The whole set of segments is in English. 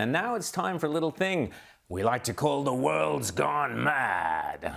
And now it's time for a little thing we like to call the world's gone mad.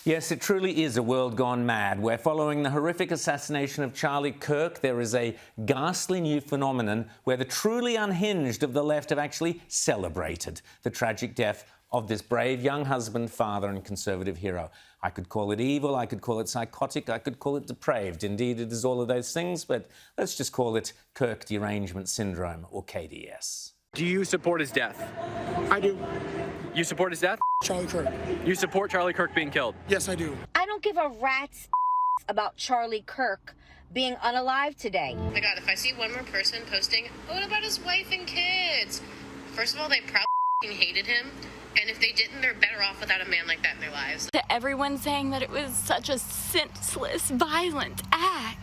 Yes, it truly is a world gone mad, where following the horrific assassination of Charlie Kirk, there is a ghastly new phenomenon where the truly unhinged of the left have actually celebrated the tragic death of this brave young husband, father and conservative hero. I could call it evil, I could call it psychotic, I could call it depraved. Indeed, it is all of those things, but let's just call it Kirk Derangement Syndrome, or KDS. Do you support his death? I do. You support his death? Charlie Kirk. You support Charlie Kirk being killed? Yes, I do. I don't give a rat's about Charlie Kirk being unalive today. Oh my God, if I see one more person posting, oh, what about his wife and kids? First of all, they probably hated him. And if they didn't, they're better off without a man like that in their lives. To everyone saying that it was such a senseless, violent act,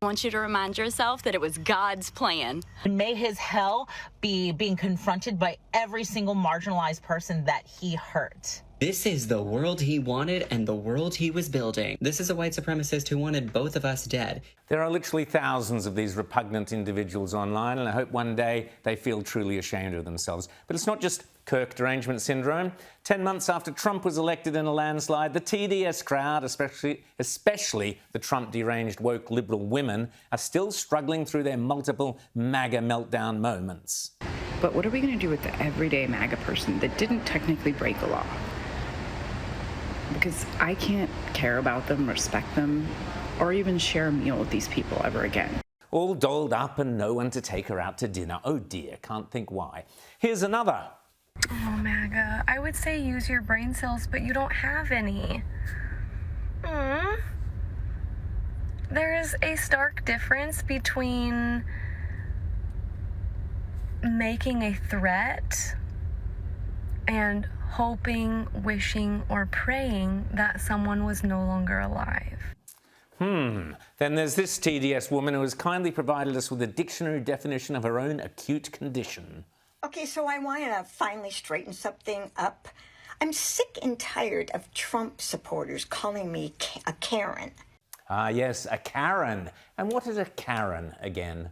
I want you to remind yourself that it was God's plan. May his hell be being confronted by every single marginalized person that he hurt. This is the world he wanted and the world he was building. This is a white supremacist who wanted both of us dead. There are literally thousands of these repugnant individuals online, and I hope one day they feel truly ashamed of themselves. But it's not just Kirk Derangement Syndrome. 10 months after Trump was elected in a landslide, the TDS crowd, especially the Trump deranged woke liberal women, are still struggling through their multiple MAGA meltdown moments. But what are we going to do with the everyday MAGA person that didn't technically break a law? Because I can't care about them, respect them, or even share a meal with these people ever again. All dolled up and no one to take her out to dinner. Oh dear, can't think why. Here's another. Oh, MAGA, I would say use your brain cells, but you don't have any. There is a stark difference between making a threat and hoping, wishing, or praying that someone was no longer alive. Then there's this TDS woman who has kindly provided us with a dictionary definition of her own acute condition. Okay, so I want to finally straighten something up. I'm sick and tired of Trump supporters calling me a Karen. Ah, yes, a Karen. And what is a Karen again?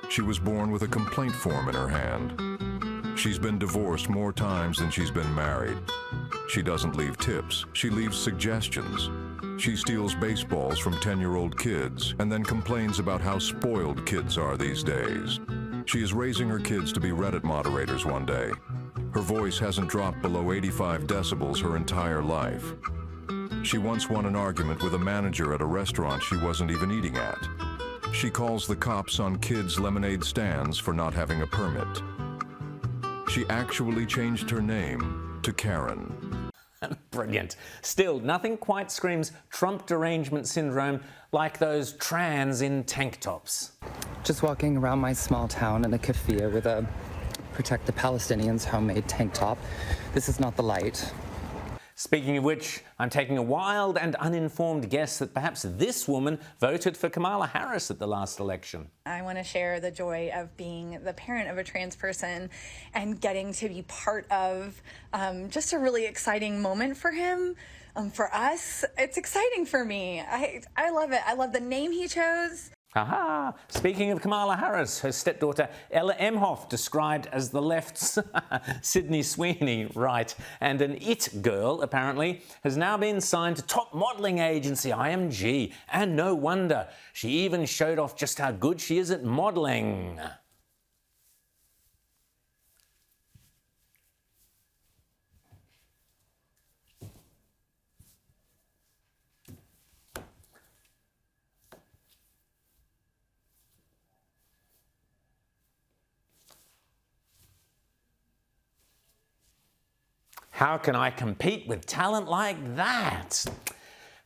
She was born with a complaint form in her hand. She's been divorced more times than she's been married. She doesn't leave tips, she leaves suggestions. She steals baseballs from 10-year-old kids and then complains about how spoiled kids are these days. She is raising her kids to be Reddit moderators one day. Her voice hasn't dropped below 85 decibels her entire life. She once won an argument with a manager at a restaurant she wasn't even eating at. She calls the cops on kids' lemonade stands for not having a permit. She actually changed her name to Karen. Brilliant. Still, nothing quite screams Trump derangement syndrome like those trans in tank tops. Just walking around my small town in a keffiyeh with a Protect the Palestinians homemade tank top. This is not the light. Speaking of which, I'm taking a wild and uninformed guess that perhaps this woman voted for Kamala Harris at the last election. I want to share the joy of being the parent of a trans person and getting to be part of just a really exciting moment for him, for us. It's exciting for me. I love it. I love the name he chose. Aha! Speaking of Kamala Harris, her stepdaughter Ella Emhoff, described as the left's Sydney Sweeney, right, and an it girl, apparently, has now been signed to top modelling agency IMG, and no wonder. She even showed off just how good she is at modelling. How can I compete with talent like that?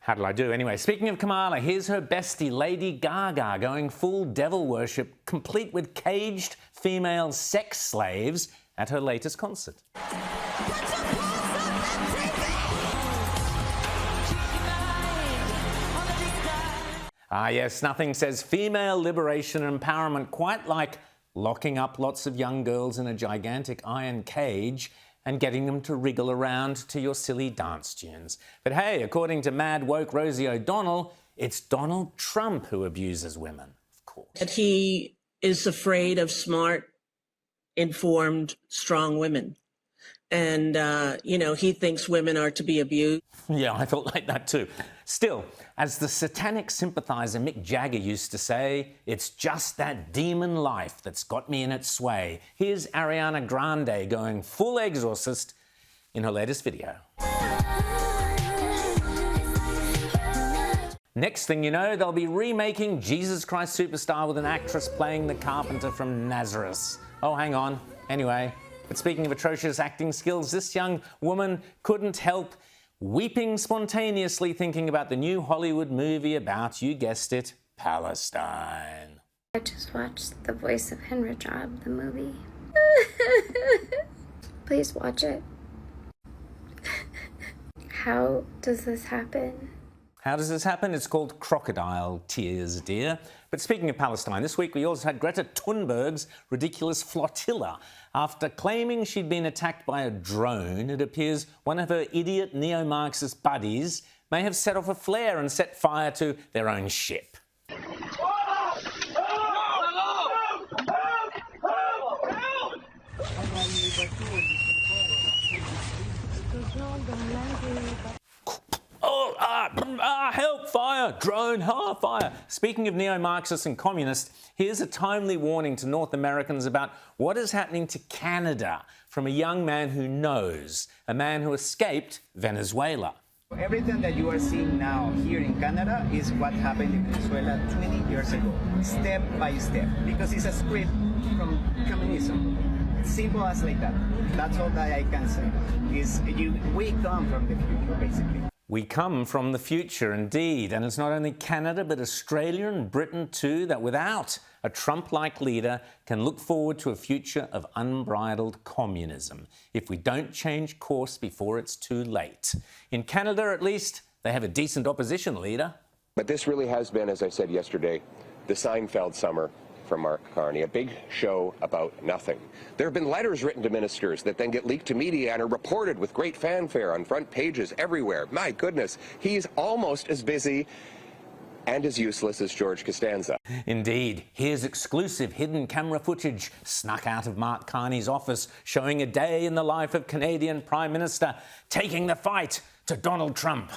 How did I do? Anyway, speaking of Kamala, here's her bestie, Lady Gaga, going full devil worship, complete with caged female sex slaves at her latest concert. Ah yes, nothing says female liberation and empowerment quite like locking up lots of young girls in a gigantic iron cage and getting them to wriggle around to your silly dance tunes. But hey, according to mad woke Rosie O'Donnell, It's Donald Trump who abuses women, of course. That he is afraid of smart, informed, strong women. And, he thinks women are to be abused. Yeah, I felt like that too. Still, as the satanic sympathizer Mick Jagger used to say, it's just that demon life that's got me in its sway. Here's Ariana Grande going full exorcist in her latest video. Next thing you know, they'll be remaking Jesus Christ Superstar with an actress playing the carpenter from Nazareth. Oh, hang on. Anyway, but speaking of atrocious acting skills, this young woman couldn't help weeping spontaneously thinking about the new Hollywood movie about, you guessed it, Palestine. I just watched The Voice of Henry Job, the movie. Please watch it. How does this happen? How does this happen? It's called crocodile tears, dear. But speaking of Palestine, this week we also had Greta Thunberg's ridiculous flotilla. After claiming she'd been attacked by a drone, it appears one of her idiot neo-Marxist buddies may have set off a flare and set fire to their own ship. Help, fire, drone, fire. Speaking of neo-Marxists and communists, here's a timely warning to North Americans about what is happening to Canada from a young man who knows, a man who escaped Venezuela. Everything that you are seeing now here in Canada is what happened in Venezuela 20 years ago, step by step, because it's a script from communism. Simple as like that. That's all that I can say. We come from the future, basically. We come from the future, indeed, and it's not only Canada but Australia and Britain too that without a Trump-like leader can look forward to a future of unbridled communism if we don't change course before it's too late. In Canada, at least, they have a decent opposition leader. But this really has been, as I said yesterday, the Seinfeld summer from Mark Carney, a big show about nothing. There have been letters written to ministers that then get leaked to media and are reported with great fanfare on front pages everywhere. My goodness, he's almost as busy and as useless as George Costanza. Indeed. Here's exclusive hidden camera footage snuck out of Mark Carney's office showing a day in the life of Canadian Prime Minister taking the fight to Donald Trump.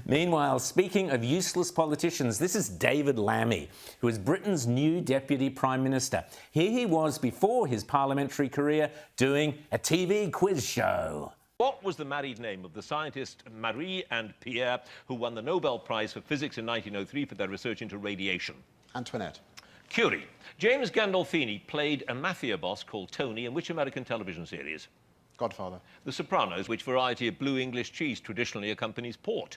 Meanwhile, speaking of useless politicians, this is David Lammy, who is Britain's new Deputy Prime Minister. Here he was before his parliamentary career doing a TV quiz show. What was the married name of the scientists Marie and Pierre who won the Nobel Prize for Physics in 1903 for their research into radiation? Antoinette. Curie. James Gandolfini played a mafia boss called Tony in which American television series? Godfather. The Sopranos. Which variety of blue English cheese traditionally accompanies port?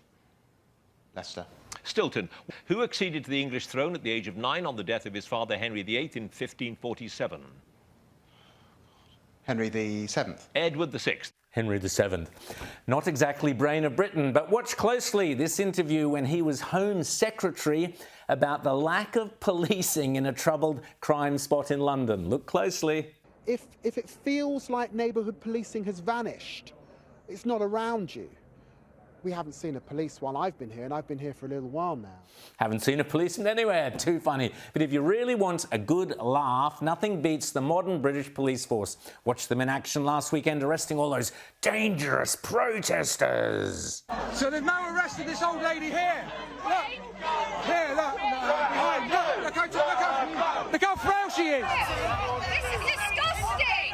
Leicester. Stilton. Who acceded to the English throne at the age of 9 on the death of his father Henry VIII in 1547? Henry VII. Edward VI. Henry VII. Not exactly brain of Britain, but watch closely this interview when he was Home Secretary about the lack of policing in a troubled crime spot in London. Look closely. If it feels like neighbourhood policing has vanished, it's not around you. We haven't seen a police while I've been here, and I've been here for a little while now. Haven't seen a policeman anywhere. Too funny. But if you really want a good laugh, nothing beats the modern British police force. Watch them in action last weekend arresting all those dangerous protesters. So there's no arrest of this old lady here. Look. Here, look. Behind. Look how frail she is. This is disgusting.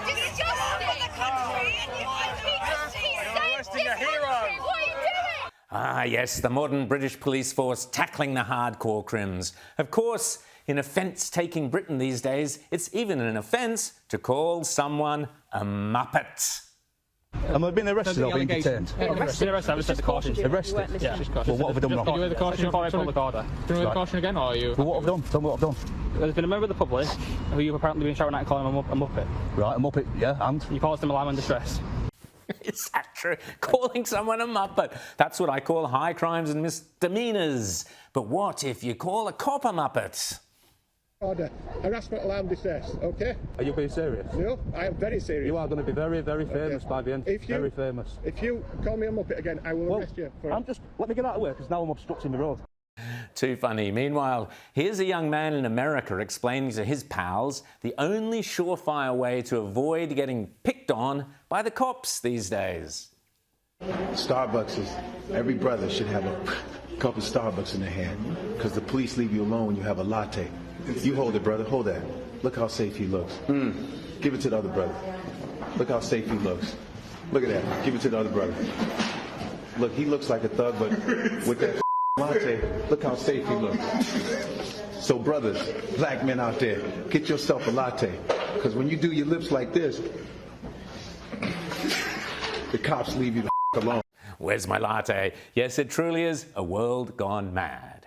Disgusting. For the country, and he's saved this country. What are you doing? Ah, yes, the modern British police force tackling the hardcore crims. Of course, in offence-taking Britain these days, it's even an offence to call someone a muppet. Am I being arrested or being detained? Arrested. I haven't said the caution. Arrested? Yeah. Well, what have I done wrong? Are you with the caution before I pull the cord? Do you want the caution again, or are you? Well, what have I done? Tell me what I've done. There's been a member of the public who you've apparently been shouting at and calling him a muppet. Right, a muppet, yeah, and? You caused him alarm and distress. Is that true? Calling someone a muppet? That's what I call high crimes and misdemeanors. But what if you call a cop a muppet? Order. Harassment, alarm, distress. Okay? Are you being serious? No, I am very serious. You are going to be very, very famous by the end. Very famous. If you call me a muppet again, I will arrest you. Let me get out of the way, because now I'm obstructing the road. Too funny. Meanwhile, here's a young man in America explaining to his pals the only surefire way to avoid getting picked on by the cops these days. Starbucks is, every brother should have a cup of Starbucks in their hand, because the police leave you alone when you have a latte. You hold it, brother, hold that. Look how safe he looks. Give it to the other brother. Look how safe he looks. Look at that. Give it to the other brother. Look, he looks like a thug, but with that latte, look how safe he looks. So brothers, black men out there, get yourself a latte, because when you do your lips like this, the cops leave you the alone. Where's my latte? Yes, it truly is a world gone mad.